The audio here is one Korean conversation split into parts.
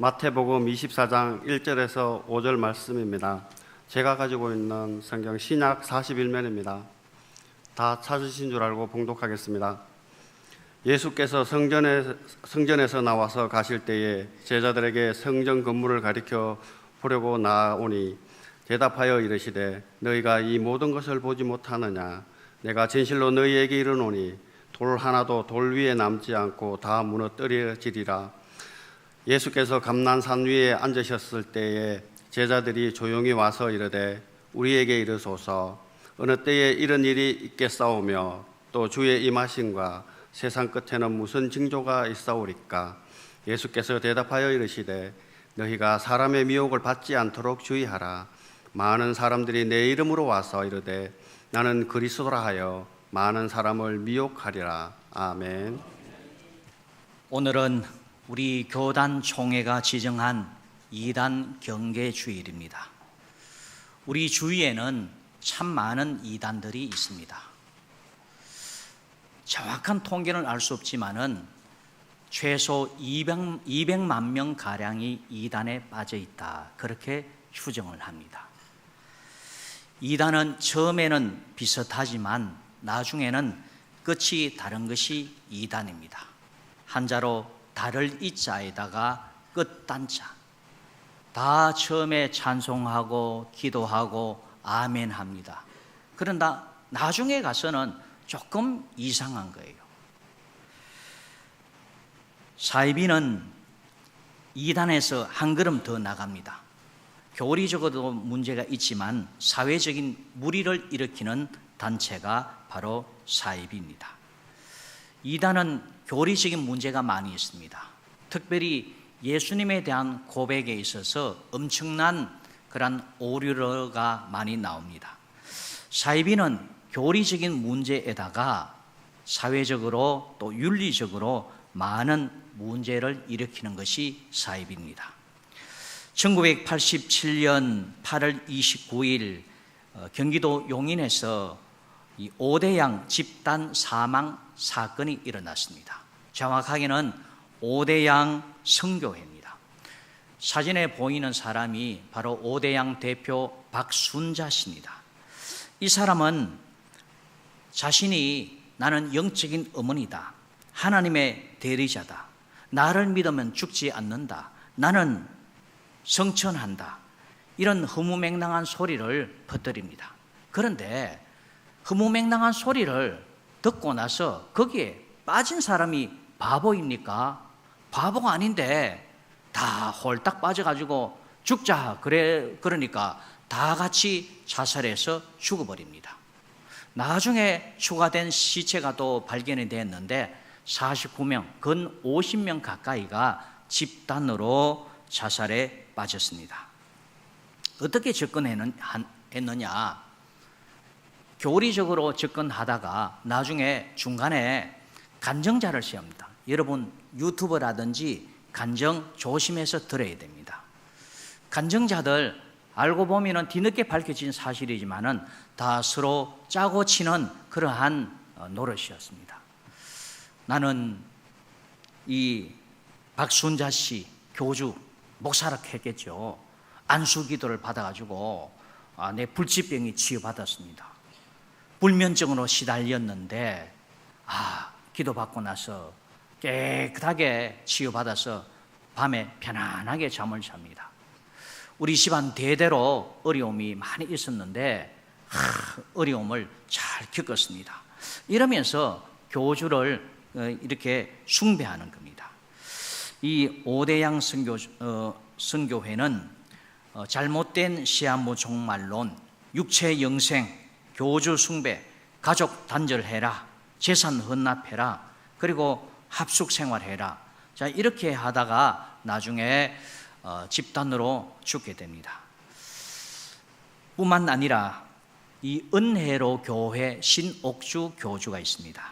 마태복음 24장 1절에서 5절 말씀입니다. 제가 가지고 있는 성경 신약 41면입니다. 다 찾으신 줄 알고 봉독하겠습니다. 예수께서 성전에서 나와서 가실 때에 제자들에게 성전 건물을 가리켜 보려고 나오니 대답하여 이르시되 너희가 이 모든 것을 보지 못하느냐? 내가 진실로 너희에게 이르노니 돌 하나도 돌 위에 남지 않고 다 무너뜨려지리라. 예수께서 감난산 위에 앉으셨을 때에 제자들이 조용히 와서 이르되 우리에게 이르소서 어느 때에 이런 일이 있겠사오며 또 주의 임하심과 세상 끝에는 무슨 징조가 있사오리까? 예수께서 대답하여 이르시되 너희가 사람의 미혹을 받지 않도록 주의하라. 많은 사람들이 내 이름으로 와서 이르되 나는 그리스도라 하여 많은 사람을 미혹하리라. 아멘. 오늘은 우리 교단 총회가 지정한 이단 경계 주일입니다. 우리 주위에는 참 많은 이단들이 있습니다. 정확한 통계는 알 수 없지만은 최소 200만 명 가량이 이단에 빠져 있다, 그렇게 추정을 합니다. 이단은 처음에는 비슷하지만 나중에는 끝이 다른 것이 이단입니다. 한자로 달을 이자에다가 끝 단자. 다 처음에 찬송하고 기도하고 아멘 합니다. 그런데 나중에 가서는 조금 이상한 거예요. 사이비는 이단에서 한 걸음 더 나갑니다. 교리적으로도 문제가 있지만 사회적인 물의를 일으키는 단체가 바로 사이비입니다. 이단은 교리적인 문제가 많이 있습니다. 특별히 예수님에 대한 고백에 있어서 엄청난 그런 오류가 많이 나옵니다. 사이비는 교리적인 문제에다가 사회적으로 또 윤리적으로 많은 문제를 일으키는 것이 사이비입니다. 1987년 8월 29일 경기도 용인에서 이 오대양 집단 사망 사건이 일어났습니다. 정확하게는 오대양 성교회입니다. 사진에 보이는 사람이 바로 오대양 대표 박순자 씨입니다. 이 사람은 자신이 나는 영적인 어머니다, 하나님의 대리자다, 나를 믿으면 죽지 않는다, 나는 성천한다, 이런 허무맹랑한 소리를 퍼뜨립니다. 그런데 허무맹랑한 소리를 듣고 나서 거기에 빠진 사람이 바보입니까? 바보가 아닌데 다 홀딱 빠져가지고 죽자 그러니까 다 같이 자살해서 죽어버립니다. 나중에 추가된 시체가 또 발견이 됐는데 49명, 근 50명 가까이가 집단으로 자살에 빠졌습니다. 어떻게 접근했느냐? 교리적으로 접근하다가 나중에 중간에 간정자를 세웁니다. 여러분 유튜브라든지 간정 조심해서 들어야 됩니다. 간정자들 알고 보면 뒤늦게 밝혀진 사실이지만은 다 서로 짜고 치는 그러한 노릇이었습니다. 나는 이 박순자 씨 교주 목사락했겠죠. 안수기도를 받아가지고 내 불치병이 치유받았습니다. 불면증으로 시달렸는데 기도받고 나서 깨끗하게 치유받아서 밤에 편안하게 잠을 잡니다. 우리 집안 대대로 어려움이 많이 있었는데 어려움을 잘 겪었습니다. 이러면서 교주를 이렇게 숭배하는 겁니다. 이 오대양 선교회는 잘못된 시한부 종말론, 육체 영생, 교주 숭배, 가족 단절해라, 재산 헌납해라, 그리고 합숙 생활해라. 자, 이렇게 하다가 나중에 집단으로 죽게 됩니다. 뿐만 아니라 이 은혜로 교회 신옥주 교주가 있습니다.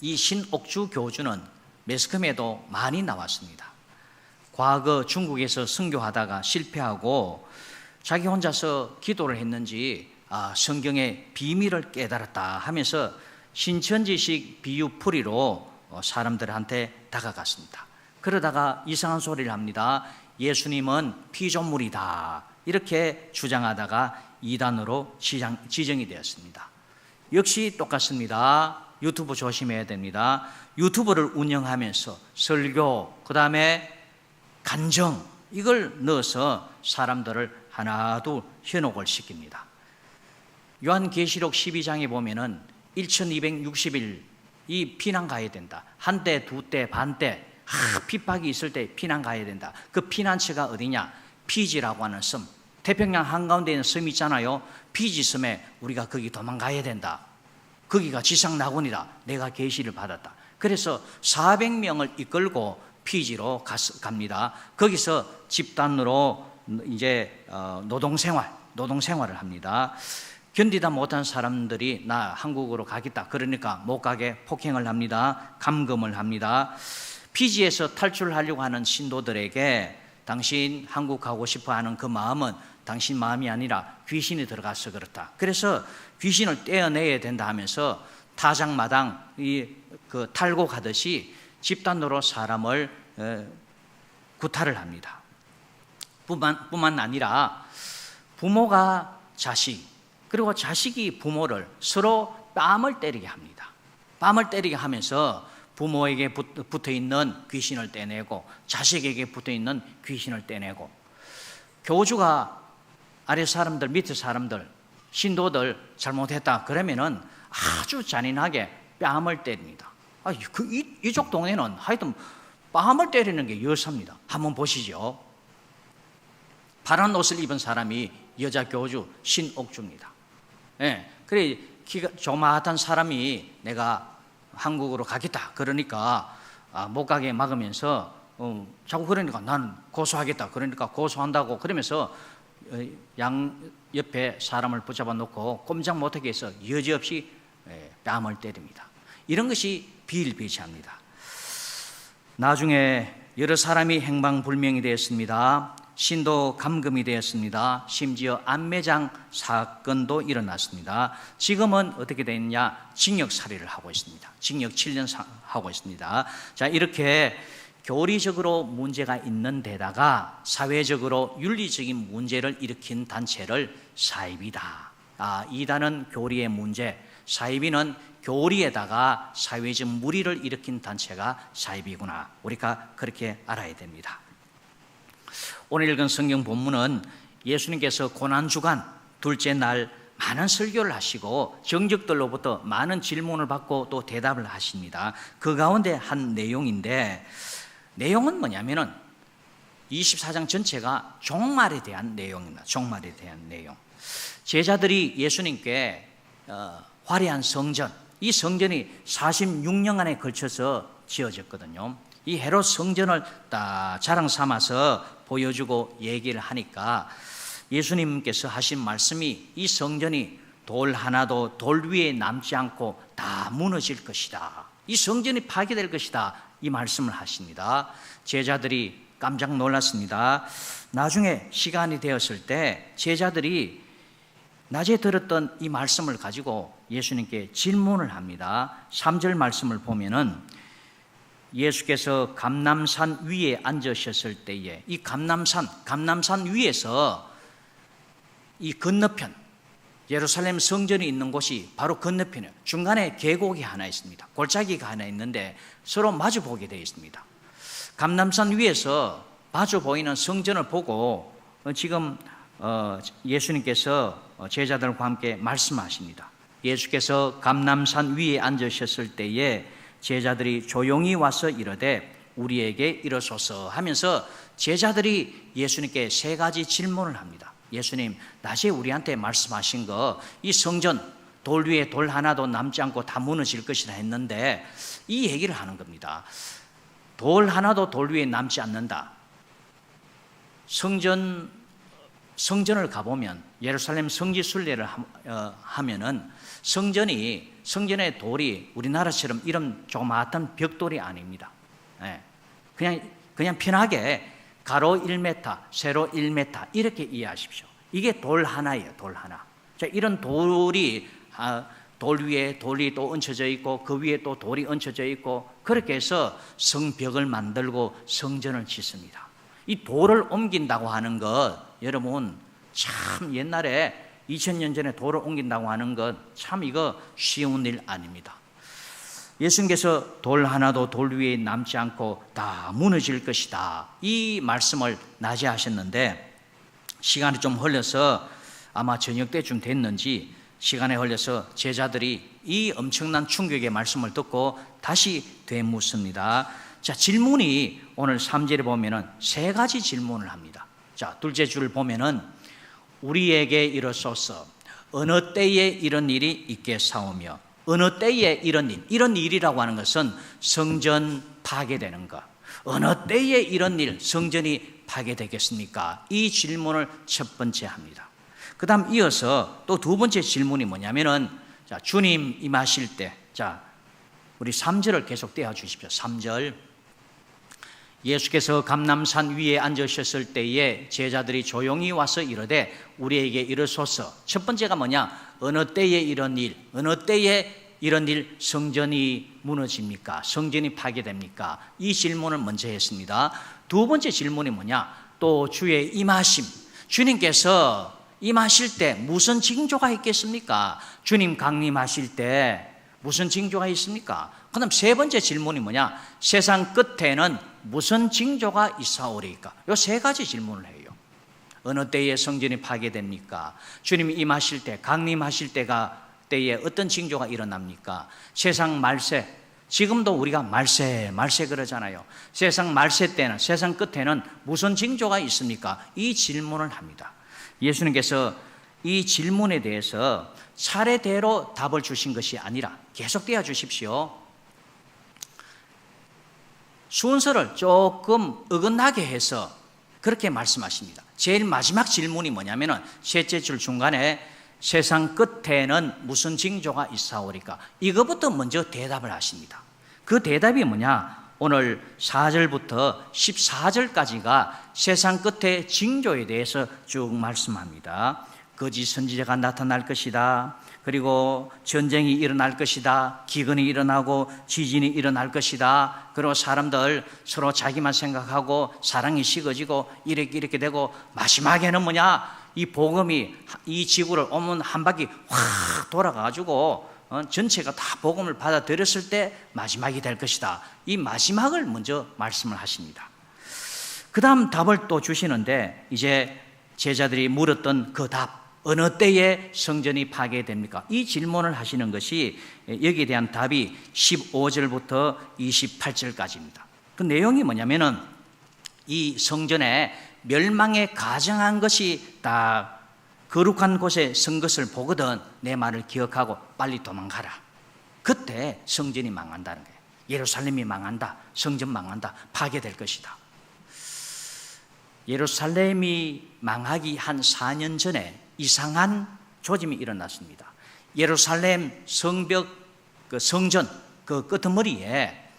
이 신옥주 교주는 매스컴에도 많이 나왔습니다. 과거 중국에서 선교하다가 실패하고 자기 혼자서 기도를 했는지 성경의 비밀을 깨달았다 하면서 신천지식 비유풀이로 사람들한테 다가갔습니다. 그러다가 이상한 소리를 합니다. 예수님은 피조물이다. 이렇게 주장하다가 이단으로 지정이 되었습니다. 역시 똑같습니다. 유튜브 조심해야 됩니다. 유튜브를 운영하면서 설교, 그 다음에 간정, 이걸 넣어서 사람들을 하나둘 현혹을 시킵니다. 요한계시록 12장에 보면은 1260일 이 피난 가야 된다. 한때, 두때, 반때, 핍박이 있을 때 피난 가야 된다. 그 피난처가 어디냐? 피지라고 하는 섬. 태평양 한가운데 있는 섬 있잖아요. 피지 섬에 우리가 거기 도망가야 된다. 거기가 지상 낙원이다. 내가 계시를 받았다. 그래서 400명을 이끌고 피지로 갑니다. 거기서 집단으로 이제 노동생활을 합니다. 견디다 못한 사람들이 나 한국으로 가겠다. 그러니까 못 가게 폭행을 합니다. 감금을 합니다. 피지에서 탈출하려고 하는 신도들에게 당신 한국 가고 싶어 하는 그 마음은 당신 마음이 아니라 귀신이 들어가서 그렇다. 그래서 귀신을 떼어내야 된다 하면서 타장마당 그 탈곡하듯이 집단으로 사람을 구타를 합니다. 뿐만 아니라 부모가 자식, 그리고 자식이 부모를 서로 뺨을 때리게 합니다. 뺨을 때리게 하면서 부모에게 붙어있는 귀신을 떼내고 자식에게 붙어있는 귀신을 떼내고, 교주가 아래 사람들, 밑에 사람들, 신도들 잘못했다 그러면은 아주 잔인하게 뺨을 때립니다. 이쪽 동네는 하여튼 뺨을 때리는 게 여사입니다. 한번 보시죠. 파란 옷을 입은 사람이 여자 교주 신옥주입니다. 예, 그래 키가 조마한 사람이 내가 한국으로 가겠다 그러니까 못 가게 막으면서 자꾸 그러니까 나는 고소하겠다 그러니까 고소한다고 그러면서 양 옆에 사람을 붙잡아 놓고 꼼짝 못하게 해서 여지없이 뺨을 때립니다. 이런 것이 비일비재합니다. 나중에 여러 사람이 행방불명이 되었습니다. 신도 감금이 되었습니다. 심지어 안매장 사건도 일어났습니다. 지금은 어떻게 되느냐? 징역살이를 하고 있습니다. 징역 7년 하고 있습니다. 자, 이렇게 교리적으로 문제가 있는 데다가 사회적으로 윤리적인 문제를 일으킨 단체를 사이비다. 이단은 교리의 문제, 사이비는 교리에다가 사회적 무리를 일으킨 단체가 사이비구나. 우리가 그렇게 알아야 됩니다. 오늘 읽은 성경 본문은 예수님께서 고난주간 둘째 날 많은 설교를 하시고 정적들로부터 많은 질문을 받고 또 대답을 하십니다. 그 가운데 한 내용인데, 내용은 뭐냐면은 24장 전체가 종말에 대한 내용입니다. 종말에 대한 내용. 제자들이 예수님께 화려한 성전, 이 성전이 46년간에 걸쳐서 지어졌거든요. 이 헤롯 성전을 딱 자랑 삼아서 보여주고 얘기를 하니까 예수님께서 하신 말씀이 이 성전이 돌 하나도 돌 위에 남지 않고 다 무너질 것이다. 이 성전이 파괴될 것이다. 이 말씀을 하십니다. 제자들이 깜짝 놀랐습니다. 나중에 시간이 되었을 때 제자들이 낮에 들었던 이 말씀을 가지고 예수님께 질문을 합니다. 3절 말씀을 보면은 예수께서 감람산 위에 앉으셨을 때에 이 감람산 위에서 이 건너편 예루살렘 성전이 있는 곳이 바로 건너편이에요. 중간에 계곡이 하나 있습니다. 골짜기가 하나 있는데 서로 마주 보게 되어 있습니다. 감람산 위에서 마주 보이는 성전을 보고 지금 예수님께서 제자들과 함께 말씀하십니다. 예수께서 감람산 위에 앉으셨을 때에 제자들이 조용히 와서 이르되 우리에게 이르소서 하면서 제자들이 예수님께 세 가지 질문을 합니다. 예수님, 낮에 우리한테 말씀하신 거 이 성전 돌 위에 돌 하나도 남지 않고 다 무너질 것이라 했는데 이 얘기를 하는 겁니다. 돌 하나도 돌 위에 남지 않는다. 성전을 가보면 예루살렘 성지 순례를 하면은 성전의 돌이 우리나라처럼 이런 조그마한 벽돌이 아닙니다. 그냥 편하게 가로 1m, 세로 1m 이렇게 이해하십시오. 이게 돌 하나예요, 돌 하나. 자, 이런 돌 돌 위에 돌이 또 얹혀져 있고 그 위에 또 돌이 얹혀져 있고 그렇게 해서 성벽을 만들고 성전을 짓습니다. 이 돌을 옮긴다고 하는 것, 여러분 참 옛날에 2000년 전에 돌을 옮긴다고 하는 것 참 이거 쉬운 일 아닙니다. 예수님께서 돌 하나도 돌 위에 남지 않고 다 무너질 것이다, 이 말씀을 낮에 하셨는데 시간이 좀 흘러서 아마 저녁 때쯤 됐는지 시간에 흘려서 제자들이 이 엄청난 충격의 말씀을 듣고 다시 되묻습니다. 자, 질문이 오늘 3절에 보면은 세 가지 질문을 합니다. 자, 둘째 줄을 보면은 우리에게 이르소서 어느 때에 이런 일이 있겠사오며, 어느 때에 이런 일, 이런 일이라고 하는 것은 성전 파괴되는 것, 어느 때에 이런 일, 성전이 파괴되겠습니까? 이 질문을 첫 번째 합니다. 그 다음 이어서 또 두 번째 질문이 뭐냐면은, 자, 주님 임하실 때, 자, 우리 3절을 계속 떼어 주십시오. 3절. 예수께서 감람산 위에 앉으셨을 때에 제자들이 조용히 와서 이르되 우리에게 이르소서. 첫 번째가 뭐냐? 어느 때에 이런 일, 어느 때에 이런 일, 성전이 무너집니까? 성전이 파괴됩니까? 이 질문을 먼저 했습니다. 두 번째 질문이 뭐냐? 또 주의 임하심, 주님께서 임하실 때 무슨 징조가 있겠습니까? 주님 강림하실 때 무슨 징조가 있습니까? 그 다음 세 번째 질문이 뭐냐? 세상 끝에는 무슨 징조가 있사오리까? 이 세 가지 질문을 해요. 어느 때에 성전이 파괴됩니까? 주님 임하실 때, 강림하실 때에 어떤 징조가 일어납니까? 세상 말세, 지금도 우리가 말세 그러잖아요. 세상 말세 때는, 세상 끝에는 무슨 징조가 있습니까? 이 질문을 합니다. 예수님께서 이 질문에 대해서 차례대로 답을 주신 것이 아니라 계속 떼어 주십시오. 순서를 조금 어긋나게 해서 그렇게 말씀하십니다. 제일 마지막 질문이 뭐냐면은 셋째 줄 중간에 세상 끝에는 무슨 징조가 있사오리까? 이거부터 먼저 대답을 하십니다. 그 대답이 뭐냐? 오늘 4절부터 14절까지가 세상 끝의 징조에 대해서 쭉 말씀합니다. 거짓 선지자가 나타날 것이다. 그리고 전쟁이 일어날 것이다. 기근이 일어나고 지진이 일어날 것이다. 그리고 사람들 서로 자기만 생각하고 사랑이 식어지고 이렇게 되고 마지막에는 뭐냐? 이 복음이 이 지구를 오면 한 바퀴 확 돌아가지고 전체가 다 복음을 받아들였을 때 마지막이 될 것이다. 이 마지막을 먼저 말씀을 하십니다. 그 다음 답을 또 주시는데 이제 제자들이 물었던 그 답, 어느 때에 성전이 파괴됩니까? 이 질문을 하시는 것이 여기에 대한 답이 15절부터 28절까지입니다. 그 내용이 뭐냐면은 이 성전에 멸망에 가정한 것이 다 거룩한 곳에 선 것을 보거든 내 말을 기억하고 빨리 도망가라. 그때 성전이 망한다는 거예요. 예루살렘이 망한다. 성전 망한다. 파괴될 것이다. 예루살렘이 망하기 한 4년 전에 이상한 조짐이 일어났습니다. 예루살렘 성벽, 그 성전 그 끄트머리에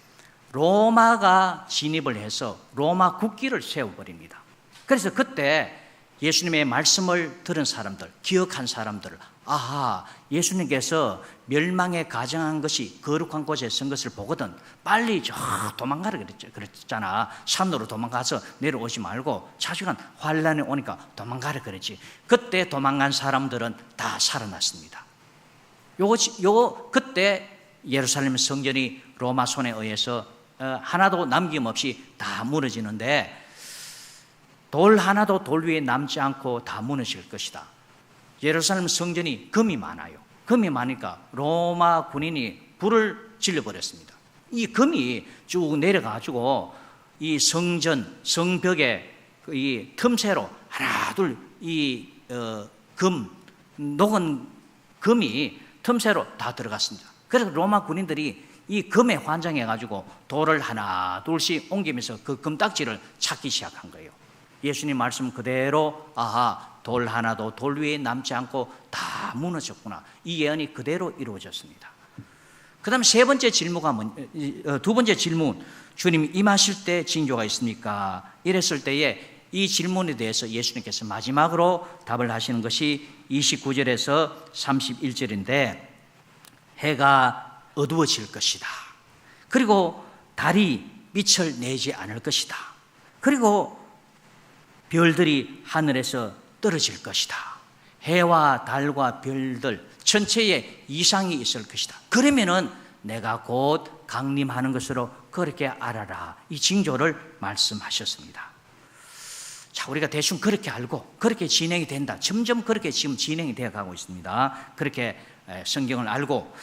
로마가 진입을 해서 로마 국기를 세워버립니다. 그래서 그때 예수님의 말씀을 들은 사람들, 기억한 사람들, 아하, 예수님께서 멸망에 가정한 것이 거룩한 곳에 선 것을 보거든 빨리 저 도망가라 그랬잖아. 산으로 도망가서 내려오지 말고 차시간 환란이 오니까 도망가라 그랬지. 그때 도망간 사람들은 다 살아났습니다. 그때 예루살렘 성전이 로마 손에 의해서 하나도 남김없이 다 무너지는데 돌 하나도 돌 위에 남지 않고 다 무너질 것이다. 예루살렘 성전이 금이 많아요. 금이 많으니까 로마 군인이 불을 질러버렸습니다. 이 금이 쭉 내려가지고 이 성전, 성벽의 이 틈새로 하나, 둘, 녹은 금이 틈새로 다 들어갔습니다. 그래서 로마 군인들이 이 금에 환장해가지고 돌을 하나, 둘씩 옮기면서 그 금딱지를 찾기 시작한 거예요. 예수님 말씀 그대로 아하, 돌 하나도 돌 위에 남지 않고 다 무너졌구나. 이 예언이 그대로 이루어졌습니다. 그 다음 두 번째 질문, 주님 임하실 때 징조가 있습니까? 이랬을 때에 이 질문에 대해서 예수님께서 마지막으로 답을 하시는 것이 29절에서 31절인데 해가 어두워질 것이다. 그리고 달이 빛을 내지 않을 것이다. 그리고 별들이 하늘에서 떨어질 것이다. 해와 달과 별들 전체에 이상이 있을 것이다. 그러면은 내가 곧 강림하는 것으로 그렇게 알아라. 이 징조를 말씀하셨습니다. 자, 우리가 대충 그렇게 알고 그렇게 진행이 된다. 점점 그렇게 지금 진행이 되어 가고 있습니다. 그렇게 성경을 알고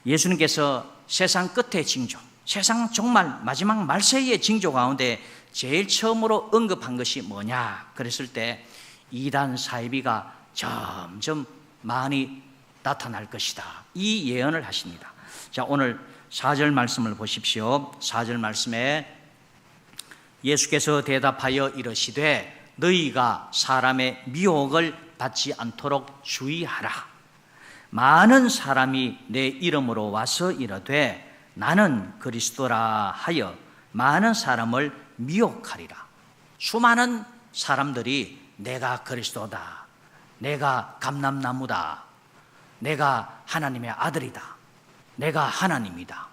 예수님께서 세상 끝의 징조, 세상 정말 마지막 말세의 징조 가운데 제일 처음으로 언급한 것이 뭐냐 그랬을 때 이단 사이비가 점점 많이 나타날 것이다. 이 예언을 하십니다. 자, 오늘 4절 말씀을 보십시오. 4절 말씀에 예수께서 대답하여 이르시되 너희가 사람의 미혹을 받지 않도록 주의하라. 많은 사람이 내 이름으로 와서 이르되 나는 그리스도라 하여 많은 사람을 미혹하리라. 수많은 사람들이 내가 그리스도다, 내가 감람나무다, 내가 하나님의 아들이다, 내가 하나님이다.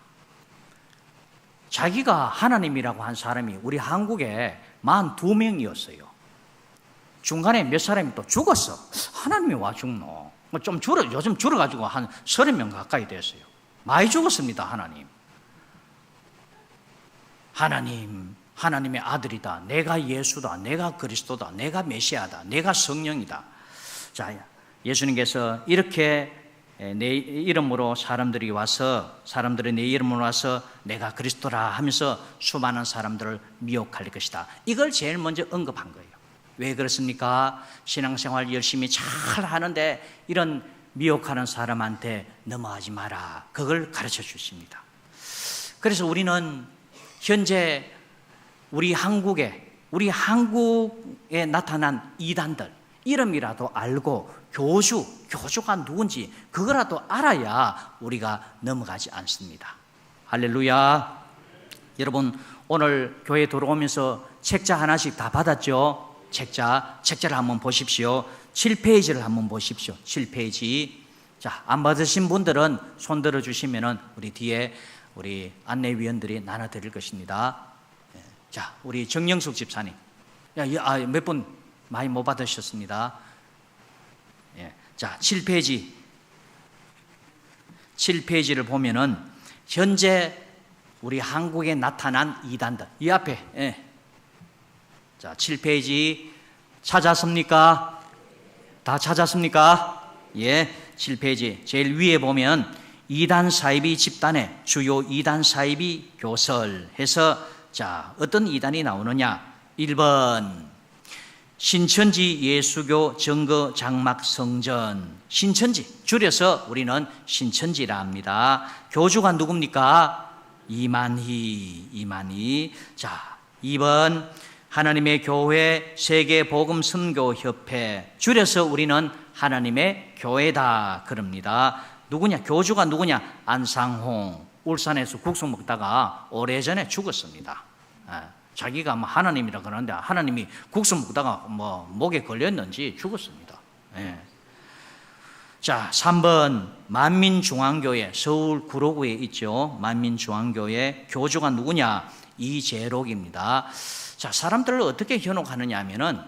자기가 하나님이라고 한 사람이 우리 한국에 42명이었어요. 중간에 몇 사람이 또 죽었어. 하나님이 와 죽노? 좀 요즘 줄어가지고 한 30명 가까이 됐어요. 많이 죽었습니다. 하나님의 아들이다, 내가 예수다, 내가 그리스도다, 내가 메시아다, 내가 성령이다. 자, 예수님께서 이렇게 내 이름으로 사람들이 내 이름으로 와서 내가 그리스도라 하면서 수많은 사람들을 미혹할 것이다. 이걸 제일 먼저 언급한 거예요. 왜 그렇습니까? 신앙생활 열심히 잘 하는데 이런 미혹하는 사람한테 넘어가지 마라. 그걸 가르쳐 주십니다. 그래서 우리는 현재 우리 한국에 나타난 이단들 이름이라도 알고 교주가 누군지 그거라도 알아야 우리가 넘어가지 않습니다. 할렐루야. 여러분, 오늘 교회 들어오면서 책자 하나씩 다 받았죠? 책자를 한번 보십시오. 7페이지를 한번 보십시오. 7페이지. 자, 안 받으신 분들은 손 들어 주시면은 우리 뒤에 우리 안내위원들이 나눠 드릴 것입니다. 자, 우리 정영숙 집사님. 몇 분 많이 못 받으셨습니다. 자, 7페이지를 보면은 현재 우리 한국에 나타난 이단들. 이 앞에. 자, 7페이지 찾았습니까? 다 찾았습니까? 예, 7페이지 제일 위에 보면 이단 사이비 집단의 주요 이단 사이비 교설 해서 자, 어떤 이단이 나오느냐? 1번 신천지 예수교 증거 장막 성전. 신천지 줄여서 우리는 신천지라 합니다. 교주가 누굽니까? 이만희. 자, 2번 하나님의 교회 세계 복음 선교 협회 줄여서 우리는 하나님의 교회다 그럽니다. 누구냐? 교주가 누구냐? 안상홍. 울산에서 국수 먹다가 오래전에 죽었습니다. 자기가 하나님이라 그러는데 하나님이 국수 먹다가 목에 걸렸는지 죽었습니다. 자, 3번 만민중앙교회 서울 구로구에 있죠. 만민중앙교회 교주가 누구냐? 이재록입니다. 자, 사람들을 어떻게 현혹하느냐 하면은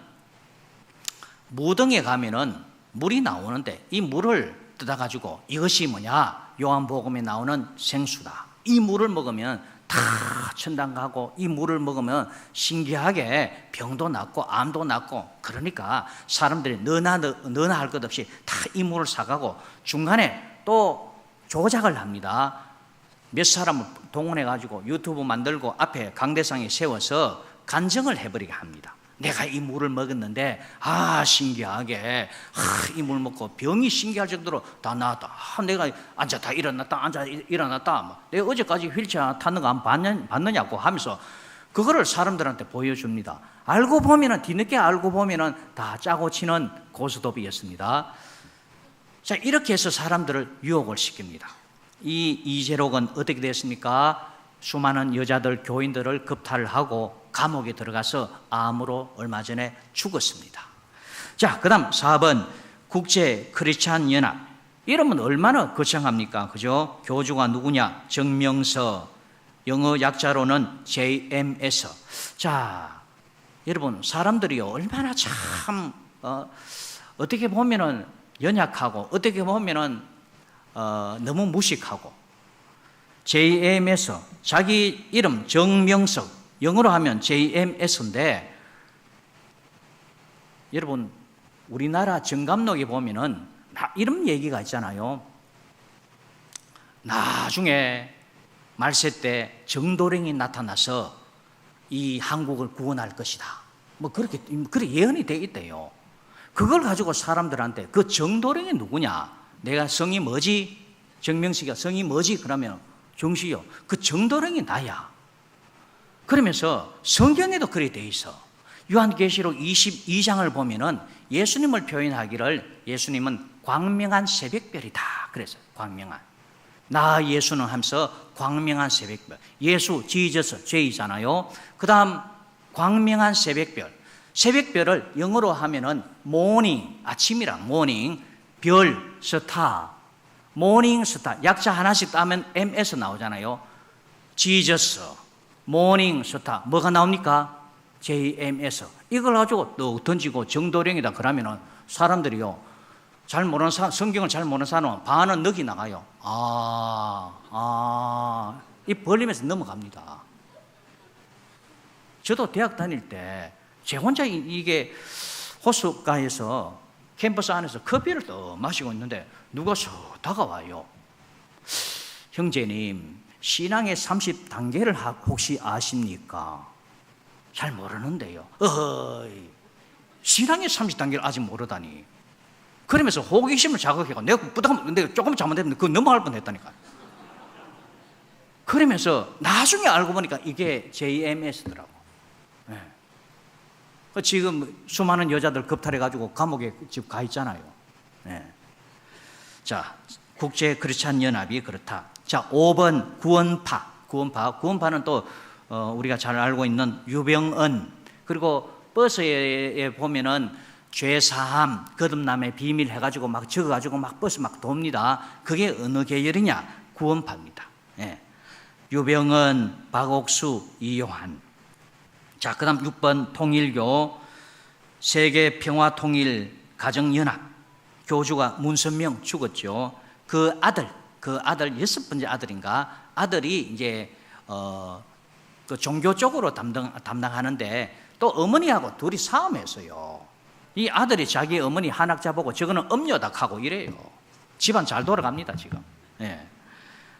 무등에 가면은 물이 나오는데 이 물을 뜯어가지고 이것이 뭐냐? 요한복음에 나오는 생수다. 이 물을 먹으면 다 천당 가고 이 물을 먹으면 신기하게 병도 낫고 암도 낫고 그러니까 사람들이 너나 할 것 없이 다 이 물을 사가고 중간에 또 조작을 합니다. 몇 사람을 동원해가지고 유튜브 만들고 앞에 강대상에 세워서 간증을 해버리게 합니다. 내가 이 물을 먹었는데 신기하게 이 물 먹고 병이 신기할 정도로 다 나았다. 내가 앉았다 일어났다. 내가 어제까지 휠체어 타는 거 안 봤느냐고 하면서 그거를 사람들한테 보여줍니다. 알고 보면은 뒤늦게 알고 보면은 다 짜고 치는 고스톱이었습니다. 자, 이렇게 해서 사람들을 유혹을 시킵니다. 이 이재록은 어떻게 됐습니까? 수많은 여자들 교인들을 겁탈하고 감옥에 들어가서 암으로 얼마 전에 죽었습니다. 자, 그 다음 4번 국제 크리스찬 연합 이러면 얼마나 거창합니까? 그죠? 교주가 누구냐? 정명서, 영어 약자로는 JMS. 자, 여러분, 사람들이요, 얼마나 참, 어떻게 보면은 연약하고, 어떻게 보면은, 너무 무식하고, JMS, 자기 이름 정명석, 영어로 하면 JMS인데, 여러분, 우리나라 정감록에 보면은 이런 얘기가 있잖아요. 나중에 말세 때 정도령이 나타나서 이 한국을 구원할 것이다. 뭐 그렇게 예언이 돼 있대요. 그걸 가지고 사람들한테 그 정도령이 누구냐? 내가 성이 뭐지? 정명식이가 성이 뭐지? 그러면 정시요. 그 정도령이 나야. 그러면서 성경에도 그렇게 돼 있어. 요한계시록 22장을 보면은 예수님을 표현하기를 예수님은 광명한 새벽별이다. 그래서 광명한. 나 예수는 하면서 광명한 새벽별. 예수, 지저스, 죄이잖아요. 그 다음 광명한 새벽별. 새벽별을 영어로 하면은 모닝, 아침이라 모닝, 별, 스타, 모닝 스타. 약자 하나씩 따면 MS 나오잖아요. 지저스, 모닝 스타. 뭐가 나옵니까? JMS. 이걸 가지고 또 던지고 정도령이다 그러면은 사람들이요, 잘 모르는 성경을 잘 모르는 사람은 반은 넋이 나가요. 이 벌리면서 넘어갑니다. 저도 대학 다닐 때 제 혼자 이게 호숫가에서 캠퍼스 안에서 커피를 또 마시고 있는데 누가 서 다가와요. 형제님, 신앙의 30단계를 혹시 아십니까? 잘 모르는데요. 신앙의 30단계를 아직 모르다니. 그러면서 호기심을 자극해가 내가 조금 잘못했는데 그거 넘어갈 뻔했다니까. 그러면서 나중에 알고 보니까 이게 JMS더라고. 네. 지금 수많은 여자들 겁탈해가지고 감옥에 지금 가 있잖아요. 네. 자, 국제 크리스찬 연합이 그렇다. 자, 5번 구원파는 또 우리가 잘 알고 있는 유병언, 그리고 버스에 보면은 죄사함, 거듭남의 비밀 해가지고 막 적어가지고 막 버스 막 돕니다. 그게 어느 계열이냐? 구원파입니다. 예. 유병언, 박옥수, 이요한. 자, 그 다음 6번 통일교, 세계평화통일 가정연합. 교주가 문선명 죽었죠. 그 아들 6번째 아들인가? 아들이 이제, 그 종교 쪽으로 담당하는데 또 어머니하고 둘이 싸움했어요. 이 아들이 자기 어머니 한학자 보고 저거는 음녀닥하고 이래요. 집안 잘 돌아갑니다, 지금. 예.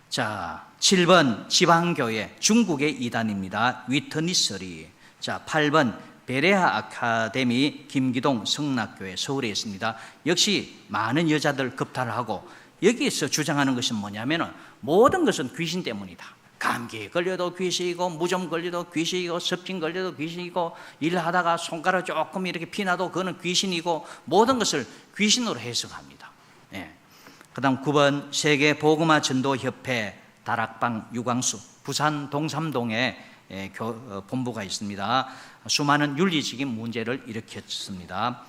자, 7번 지방교회, 중국의 이단입니다. 위트니스리. 자, 8번 베레아 아카데미 김기동 성락교회 서울에 있습니다. 역시 많은 여자들 겁탈하고 여기에서 주장하는 것은 뭐냐면은 모든 것은 귀신 때문이다. 감기에 걸려도 귀신이고, 무좀 걸려도 귀신이고, 섭진 걸려도 귀신이고, 일하다가 손가락 조금 이렇게 피나도 그거는 귀신이고, 모든 것을 귀신으로 해석합니다. 예. 그 다음 9번 세계보그마 전도협회 다락방 유광수, 부산 동삼동에 본부가 있습니다. 수많은 윤리적인 문제를 일으켰습니다.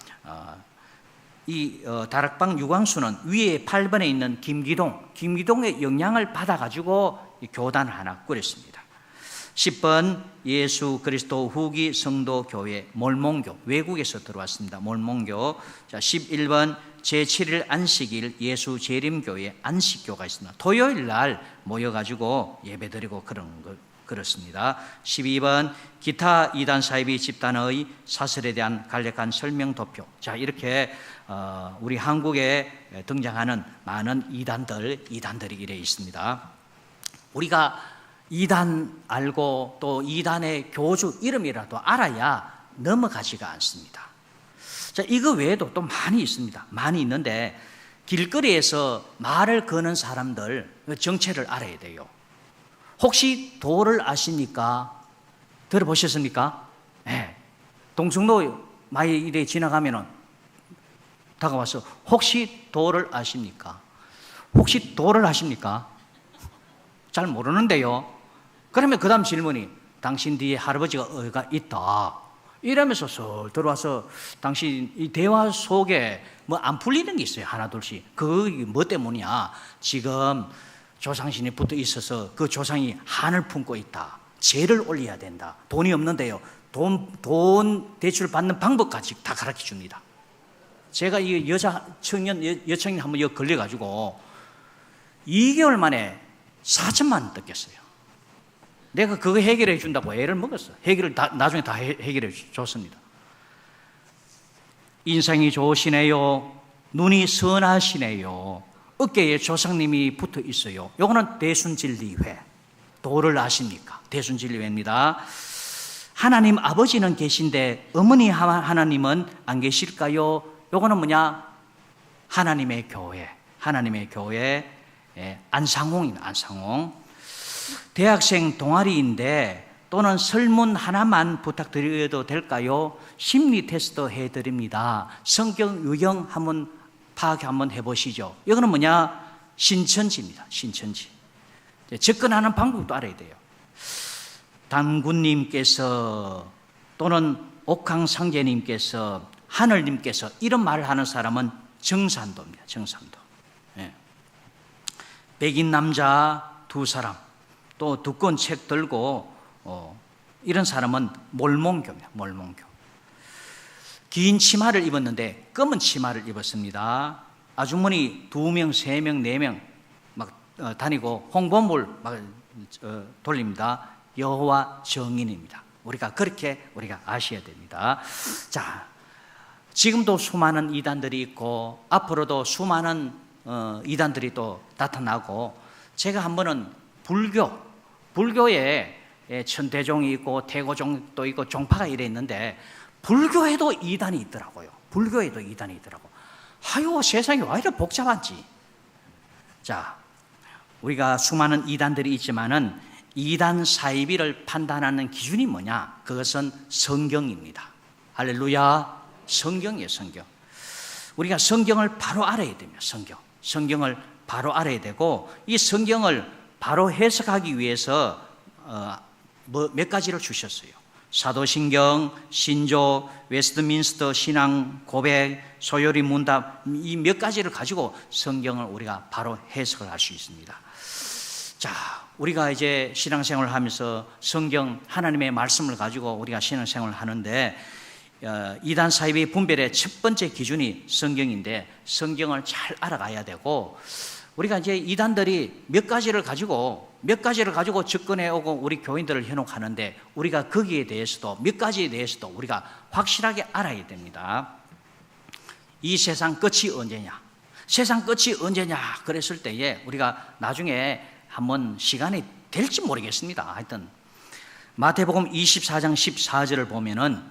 이 다락방 유광수는 위에 8번에 있는 김기동의 영향을 받아가지고 교단을 하나 꾸렸습니다. 10번 예수 그리스도 후기 성도교회 몰몬교, 외국에서 들어왔습니다. 몰몬교. 자, 11번 제7일 안식일 예수 재림교회 안식교가 있습니다. 토요일 날 모여가지고 예배드리고 그렇습니다. 12번 기타 이단 사이비 집단의 사설에 대한 간략한 설명 도표. 자, 이렇게 우리 한국에 등장하는 많은 이단들이 이래 있습니다. 우리가 이단 알고 또 이단의 교주 이름이라도 알아야 넘어가지가 않습니다. 자, 이거 외에도 또 많이 있습니다. 많이 있는데 길거리에서 말을 거는 사람들 정체를 알아야 돼요. 혹시 도를 아십니까? 들어보셨습니까? 네. 동성로 많이 이래 지나가면은 다가와서 혹시 도를 아십니까? 혹시 도를 아십니까? 잘 모르는데요. 그러면 그 다음 질문이 당신 뒤에 할아버지가 어디가 있다. 이러면서 서 들어와서 당시 이 대화 속에 뭐 안 풀리는 게 있어요. 하나 둘씩. 그게 뭐 때문이야? 지금 조상신이 붙어 있어서 그 조상이 한을 품고 있다. 죄를 올려야 된다. 돈이 없는데요. 돈 대출 받는 방법까지 다 가르쳐 줍니다. 제가 이 여청년 한번 여기 걸려가지고 2개월 만에 4천만 원 뜯겼어요. 내가 그거 해결해 준다고 애를 먹었어. 나중에 다 해결해 줬습니다. 인상이 좋으시네요. 눈이 선하시네요. 어깨에 조상님이 붙어 있어요. 요거는 대순진리회. 도를 아십니까? 대순진리회입니다. 하나님 아버지는 계신데 어머니 하나님은 안 계실까요? 요거는 뭐냐? 하나님의 교회. 안상홍입니다. 안상홍. 대학생 동아리인데 또는 설문 하나만 부탁드려도 될까요? 심리 테스트 해드립니다. 성격 유형 한번 파악 한번 해보시죠. 이거는 뭐냐? 신천지입니다. 신천지. 접근하는 방법도 알아야 돼요. 단군님께서 또는 옥황상제님께서 하늘님께서 이런 말을 하는 사람은 정산도입니다. 정산도. 예. 백인 남자 2사람 또 두꺼운 책 들고 이런 사람은 몰몬교입니다. 몰몬교. 긴 치마를 입었는데 검은 치마를 입었습니다. 아주머니 2명, 3명, 4명 막 다니고 홍보물 막 돌립니다. 여호와 정인입니다. 그렇게 우리가 아셔야 됩니다. 자, 지금도 수많은 이단들이 있고 앞으로도 수많은 이단들이 또 나타나고, 제가 한 번은 불교에 천대종이 있고 태고종도 있고 종파가 이래 있는데 불교에도 이단이 있더라고요. 불교에도 이단이 있더라고. 아유, 세상이 왜 이렇게 복잡한지. 자, 우리가 수많은 이단들이 있지만은 이단 사이비를 판단하는 기준이 뭐냐? 그것은 성경입니다. 할렐루야. 성경이에요. 성경. 우리가 성경을 바로 알아야 됩니다. 성경을 바로 알아야 되고, 이 성경을 바로 해석하기 위해서 몇 가지를 주셨어요. 사도신경, 신조, 웨스트민스터 신앙 고백, 소요리 문답, 이 몇 가지를 가지고 성경을 우리가 바로 해석을 할 수 있습니다. 자, 우리가 이제 신앙생활을 하면서 성경 하나님의 말씀을 가지고 우리가 신앙생활을 하는데, 이단 사이비 분별의 첫 번째 기준이 성경인데, 성경을 잘 알아가야 되고, 우리가 이제 이단들이 몇 가지를 가지고 접근해 오고 우리 교인들을 현혹하는데, 우리가 거기에 대해서도 몇 가지에 대해서도 우리가 확실하게 알아야 됩니다. 이 세상 끝이 언제냐? 세상 끝이 언제냐? 그랬을 때에 우리가 나중에 한번 시간이 될지 모르겠습니다. 하여튼 마태복음 24장 14절을 보면은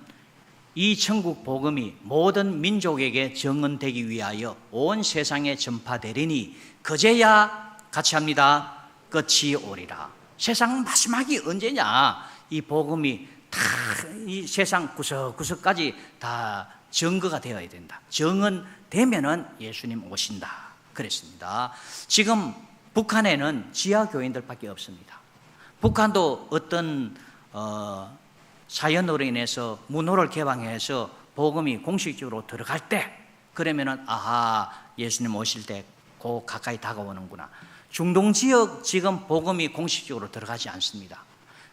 이 천국 복음이 모든 민족에게 증언되기 위하여 온 세상에 전파되리니 그제야 같이 합니다. 끝이 오리라. 세상 마지막이 언제냐? 이 복음이 다 이 세상 구석구석까지 다 증거가 되어야 된다. 증언되면은 예수님 오신다. 그랬습니다. 지금 북한에는 지하교인들밖에 없습니다. 북한도 어떤 사연으로 인해서 문호를 개방해서 복음이 공식적으로 들어갈 때, 그러면은 아하, 예수님 오실 때 곧 가까이 다가오는구나. 중동 지역 지금 복음이 공식적으로 들어가지 않습니다.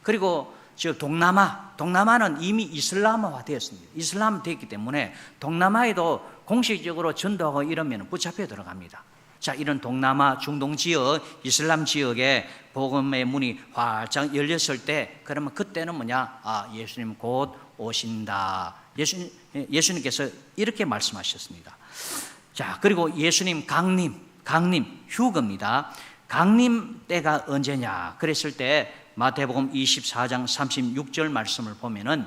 그리고 저 동남아는 이미 이슬람화 되었습니다. 이슬람 되었기 때문에 동남아에도 공식적으로 전도하고 이러면 붙잡혀 들어갑니다. 자, 이런 동남아, 중동 지역, 이슬람 지역에 복음의 문이 활짝 열렸을 때, 그러면 그때는 뭐냐? 아, 예수님 곧 오신다. 예수님께서 이렇게 말씀하셨습니다. 자, 그리고 예수님 강림 휴거입니다. 강림 때가 언제냐? 그랬을 때 마태복음 24장 36절 말씀을 보면은,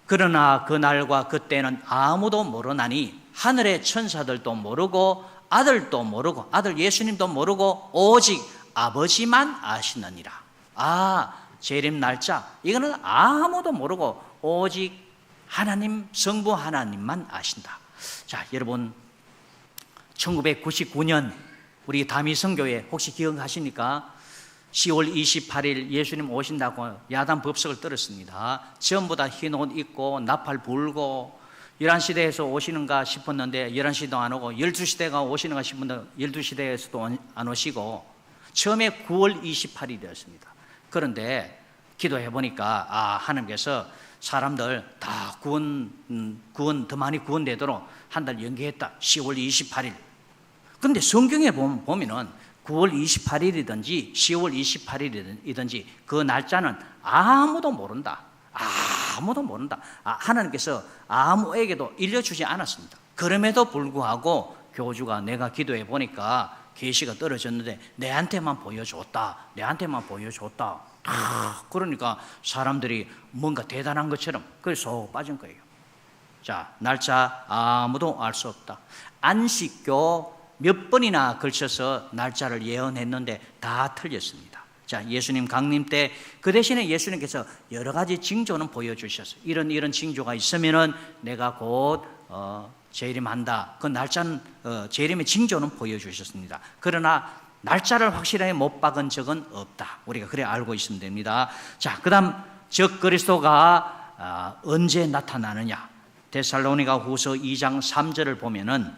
그러나 그날과 그때는 아무도 모르나니 하늘의 천사들도 모르고 아들도 모르고, 아들 예수님도 모르고 오직 아버지만 아시느니라. 아, 재림 날짜 이거는 아무도 모르고 오직 하나님, 성부 하나님만 아신다. 자, 여러분 1999년 우리 다미성교회 혹시 기억하십니까? 10월 28일 예수님 오신다고 야단 법석을 떨었습니다. 전부 다 흰 옷 입고 나팔 불고 11시대에서 오시는가 싶었는데 11시도 안 오고 12시대가 오시는가 싶은데 12시대에서도 안 오시고 처음에 9월 28일이었습니다. 그런데 기도해 보니까 하나님께서 사람들 다 더 많이 구원되도록 한 달 연기했다. 10월 28일. 그런데 성경에 보면은 9월 28일이든지 10월 28일이든지 그 날짜는 아무도 모른다. 아무도 모른다. 하나님께서 아무에게도 일러주지 않았습니다. 그럼에도 불구하고 교주가 내가 기도해 보니까 계시가 떨어졌는데 내한테만 보여줬다. 내한테만 보여줬다. 그러니까 사람들이 뭔가 대단한 것처럼 그래서 빠진 거예요. 자, 날짜 아무도 알 수 없다. 안식교 몇 번이나 걸쳐서 날짜를 예언했는데 다 틀렸습니다. 자, 예수님 강림 때 그 대신에 예수님께서 여러 가지 징조는 보여주셨어요. 이런 징조가 있으면은 내가 곧 재림한다. 그 날짜는 재림의 징조는 보여주셨습니다. 그러나 날짜를 확실하게 못 박은 적은 없다. 우리가 그래 알고 있으면 됩니다. 자, 그다음 적 그리스도가 언제 나타나느냐? 데살로니가 후서 2장 3절을 보면은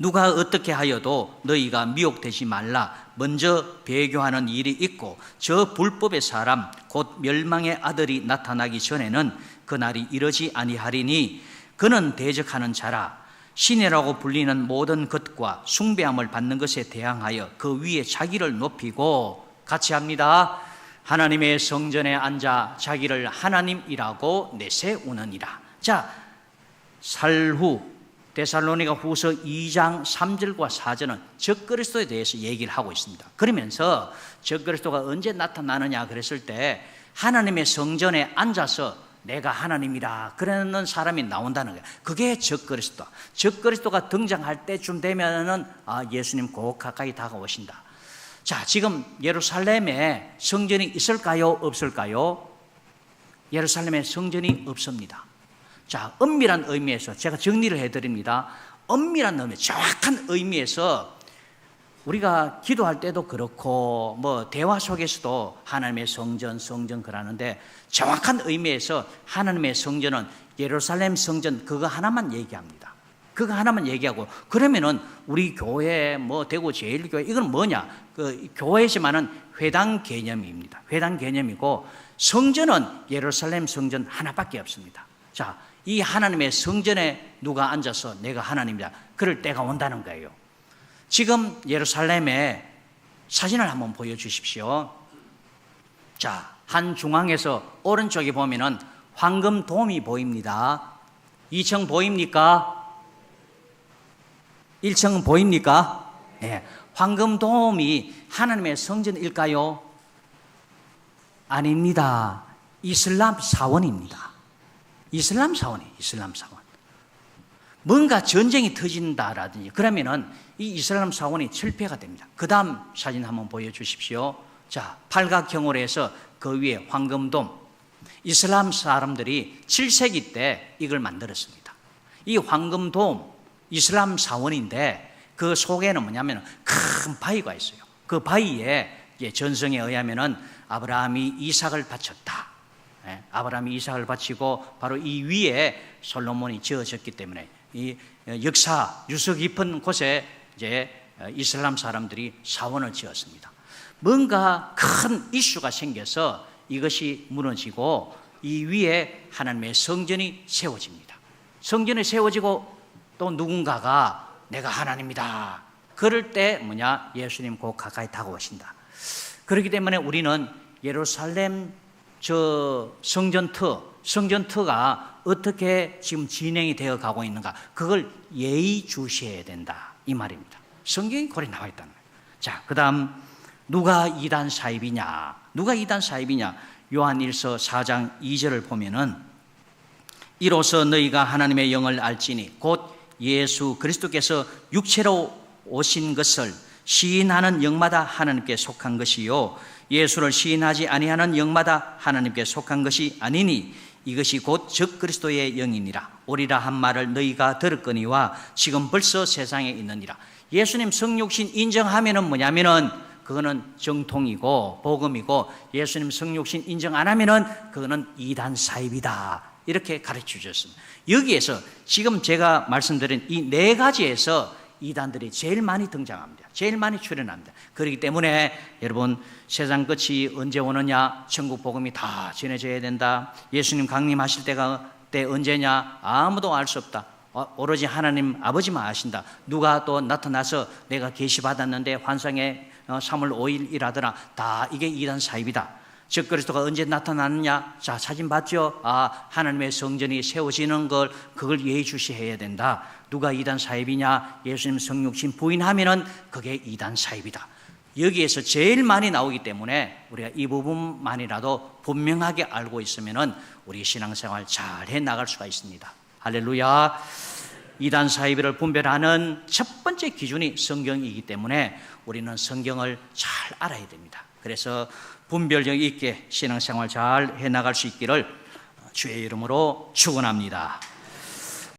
누가 어떻게 하여도 너희가 미혹되지 말라. 먼저 배교하는 일이 있고 저 불법의 사람 곧 멸망의 아들이 나타나기 전에는 그날이 이르지 아니하리니 그는 대적하는 자라. 신이라고 불리는 모든 것과 숭배함을 받는 것에 대항하여 그 위에 자기를 높이고 같이 합니다. 하나님의 성전에 앉아 자기를 하나님이라고 내세우느니라. 자, 살후 데살로니가 후서 2장 3절과 4절은 적그리스도에 대해서 얘기를 하고 있습니다. 그러면서 적그리스도가 언제 나타나느냐 그랬을 때 하나님의 성전에 앉아서 내가 하나님이라 그러는 사람이 나온다는 거예요. 그게 적그리스도. 적그리스도가 등장할 때쯤 되면은 예수님 곧 가까이 다가오신다. 자, 지금 예루살렘에 성전이 있을까요? 없을까요? 예루살렘에 성전이 없습니다. 자, 엄밀한 의미에서 제가 정리를 해드립니다. 엄밀한 의미, 정확한 의미에서 우리가 기도할 때도 그렇고 뭐 대화 속에서도 하나님의 성전 그러는데 정확한 의미에서 하나님의 성전은 예루살렘 성전 그거 하나만 얘기합니다. 그거 하나만 얘기하고 그러면은 우리 교회 뭐 대구 제1교회 이건 뭐냐? 그 교회지만은 회당 개념입니다. 회당 개념이고 성전은 예루살렘 성전 하나밖에 없습니다. 자, 이 하나님의 성전에 누가 앉아서 내가 하나님이다. 그럴 때가 온다는 거예요. 지금 예루살렘에 사진을 한번 보여주십시오. 자, 한 중앙에서 오른쪽에 보면은 황금돔이 보입니다. 2층 보입니까? 1층은 보입니까? 네. 황금돔이 하나님의 성전일까요? 아닙니다. 이슬람 사원입니다. 이슬람 사원. 뭔가 전쟁이 터진다라든지 그러면은 이 이슬람 사원이 철폐가 됩니다. 그 다음 사진 한번 보여주십시오. 자, 팔각형으로 해서 그 위에 황금돔. 이슬람 사람들이 7세기 때 이걸 만들었습니다. 이 황금돔 이슬람 사원인데 그 속에는 뭐냐면 큰 바위가 있어요. 그 바위에 전성에 의하면은 아브라함이 이삭을 바쳤다. 아브라함이 이삭을 바치고 바로 이 위에 솔로몬이 지어졌기 때문에 이 역사 유서 깊은 곳에 이제 이슬람 사람들이 사원을 지었습니다. 뭔가 큰 이슈가 생겨서 이것이 무너지고 이 위에 하나님의 성전이 세워집니다. 성전이 세워지고 또 누군가가 내가 하나님이다. 그럴 때 뭐냐? 예수님 곧 가까이 다가오신다. 그렇기 때문에 우리는 예루살렘 성전터가 어떻게 지금 진행이 되어 가고 있는가 그걸 예의주시해야 된다 이 말입니다. 성경이 거기 나와 있다는 거예요. 자, 그 다음 누가 이단 사입이냐? 요한일서 4장 2절을 보면은 이로써 너희가 하나님의 영을 알지니 곧 예수 그리스도께서 육체로 오신 것을 시인하는 영마다 하나님께 속한 것이요 예수를 시인하지 아니하는 영마다 하나님께 속한 것이 아니니 이것이 곧 적그리스도의 영이니라. 오리라 한 말을 너희가 들었거니와 지금 벌써 세상에 있느니라. 예수님 성육신 인정하면은 뭐냐면은 그거는 정통이고 복음이고 예수님 성육신 인정 안 하면은 그거는 이단 사입이다. 이렇게 가르쳐 주셨습니다. 여기에서 지금 제가 말씀드린 이 네 가지에서 이단들이 제일 많이 등장합니다. 제일 많이 출현합니다. 그렇기 때문에 여러분 세상 끝이 언제 오느냐? 천국 복음이 다 전해져야 된다. 예수님 강림하실 때 언제냐? 아무도 알 수 없다. 오로지 하나님 아버지만 아신다. 누가 또 나타나서 내가 계시받았는데 환상에 3월 5일 일하더라. 다 이게 이단 사입이다. 즉 그리스도가 언제 나타나느냐? 자, 사진 봤죠? 하나님의 성전이 세워지는 걸 그걸 예의주시해야 된다. 누가 이단 사입이냐? 예수님 성육신 부인하면은 그게 이단 사입이다. 여기에서 제일 많이 나오기 때문에 우리가 이 부분만이라도 분명하게 알고 있으면은 우리 신앙생활 잘 해 나갈 수가 있습니다. 할렐루야. 이단 사이비를 분별하는 첫 번째 기준이 성경이기 때문에 우리는 성경을 잘 알아야 됩니다. 그래서 분별력 있게 신앙생활 잘 해나갈 수 있기를 주의 이름으로 축원합니다.